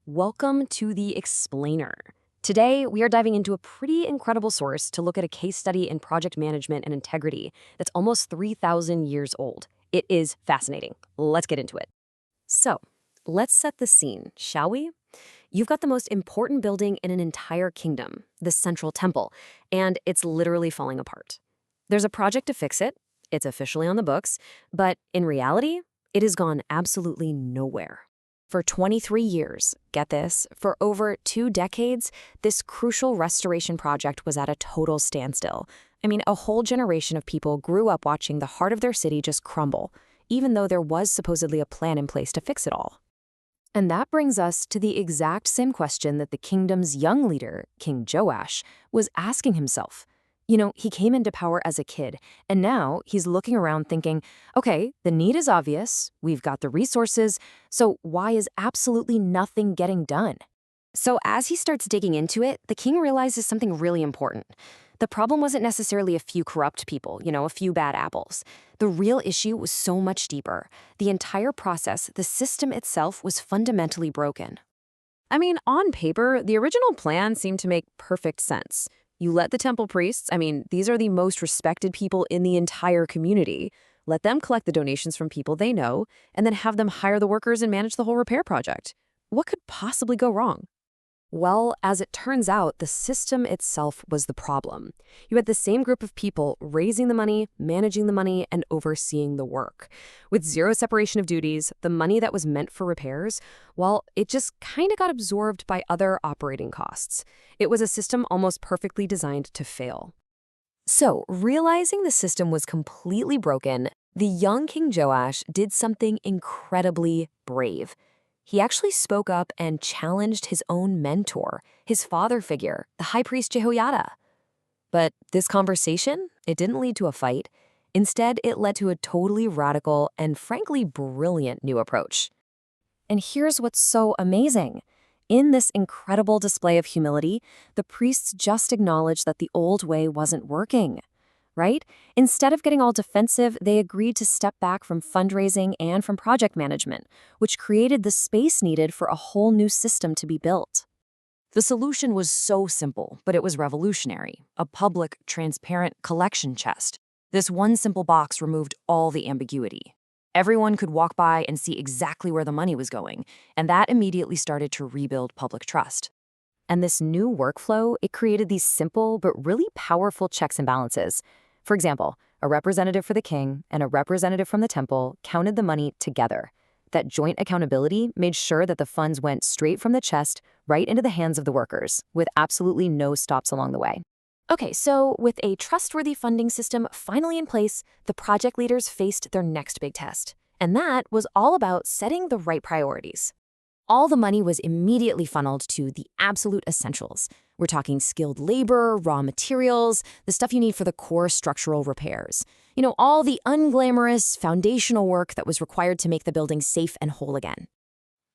Welcome to the Explainer. Today, we are diving into a pretty incredible source to look at a case study in project management and integrity that's almost 3,000 years old. It is fascinating. Let's get into it. So, let's set the scene, shall we? You've got the most important building in an entire kingdom, the Central Temple, and it's literally falling apart. There's a project to fix it. It's officially on the books, but in reality, it has gone absolutely nowhere. For 23 years, get this, for over 2 decades, this crucial restoration project was at a total standstill. I mean, a whole generation of people grew up watching the heart of their city just crumble, even though there was supposedly a plan in place to fix it all. And that brings us to the exact same question that the kingdom's young leader, King Joash, was asking himself. He came into power as a kid, and now he's looking around thinking, okay, the need is obvious, we've got the resources, so why is absolutely nothing getting done? So as he starts digging into it, the king realizes something really important. The problem wasn't necessarily a few corrupt people, a few bad apples. The real issue was so much deeper. The entire process, the system itself, was fundamentally broken. I mean, on paper, the original plan seemed to make perfect sense. You let the temple priests, these are the most respected people in the entire community, let them collect the donations from people they know, and then have them hire the workers and manage the whole repair project. What could possibly go wrong? Well, as it turns out, the system itself was the problem. You had the same group of people raising the money, managing the money, and overseeing the work. With zero separation of duties, the money that was meant for repairs, well, it just kind of got absorbed by other operating costs. It was a system almost perfectly designed to fail. So, realizing the system was completely broken, the young King Joash did something incredibly brave. He actually spoke up and challenged his own mentor, his father figure, the high priest Jehoiada. But this conversation, it didn't lead to a fight. Instead, it led to a totally radical and frankly brilliant new approach. And here's what's so amazing. In this incredible display of humility, the priests just acknowledged that the old way wasn't working. Right? Instead of getting all defensive, they agreed to step back from fundraising and from project management, which created the space needed for a whole new system to be built. The solution was so simple, but it was revolutionary. A public, transparent collection chest. This one simple box removed all the ambiguity. Everyone could walk by and see exactly where the money was going, and that immediately started to rebuild public trust. And this new workflow, it created these simple but really powerful checks and balances. For example, a representative for the king and a representative from the temple counted the money together. That joint accountability made sure that the funds went straight from the chest right into the hands of the workers, with absolutely no stops along the way. Okay, so with a trustworthy funding system finally in place, the project leaders faced their next big test. And that was all about setting the right priorities. All the money was immediately funneled to the absolute essentials. We're talking skilled labor, raw materials, the stuff you need for the core structural repairs. All the unglamorous, foundational work that was required to make the building safe and whole again.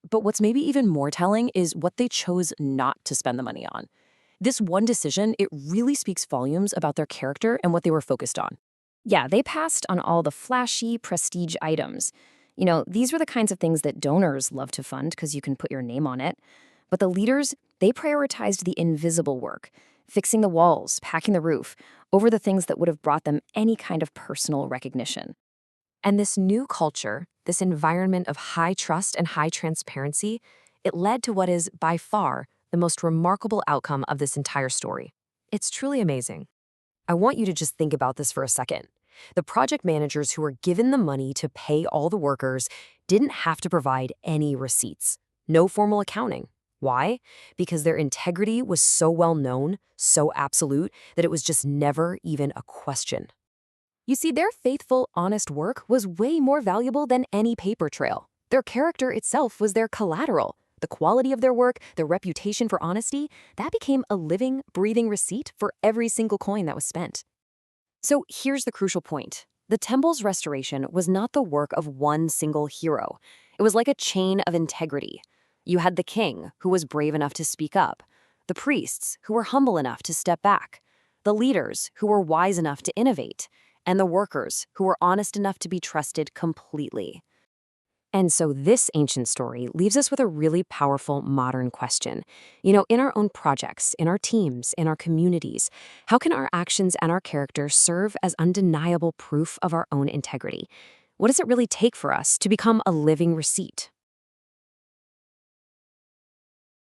But what's maybe even more telling is what they chose not to spend the money on. This one decision, it really speaks volumes about their character and what they were focused on. Yeah, they passed on all the flashy, prestige items. These were the kinds of things that donors love to fund because you can put your name on it. But the leaders, they prioritized the invisible work, fixing the walls, packing the roof, over the things that would have brought them any kind of personal recognition. And this new culture, this environment of high trust and high transparency, it led to what is, by far, the most remarkable outcome of this entire story. It's truly amazing. I want you to just think about this for a second. The project managers who were given the money to pay all the workers didn't have to provide any receipts. No formal accounting. Why? Because their integrity was so well known, so absolute, that it was just never even a question. You see, their faithful, honest work was way more valuable than any paper trail. Their character itself was their collateral. The quality of their work, their reputation for honesty, that became a living, breathing receipt for every single coin that was spent. So here's the crucial point. The temple's restoration was not the work of one single hero. It was like a chain of integrity. You had the king, who was brave enough to speak up, the priests, who were humble enough to step back, the leaders, who were wise enough to innovate, and the workers, who were honest enough to be trusted completely. And so this ancient story leaves us with a really powerful modern question. In our own projects, in our teams, in our communities, how can our actions and our character serve as undeniable proof of our own integrity? What does it really take for us to become a living receipt?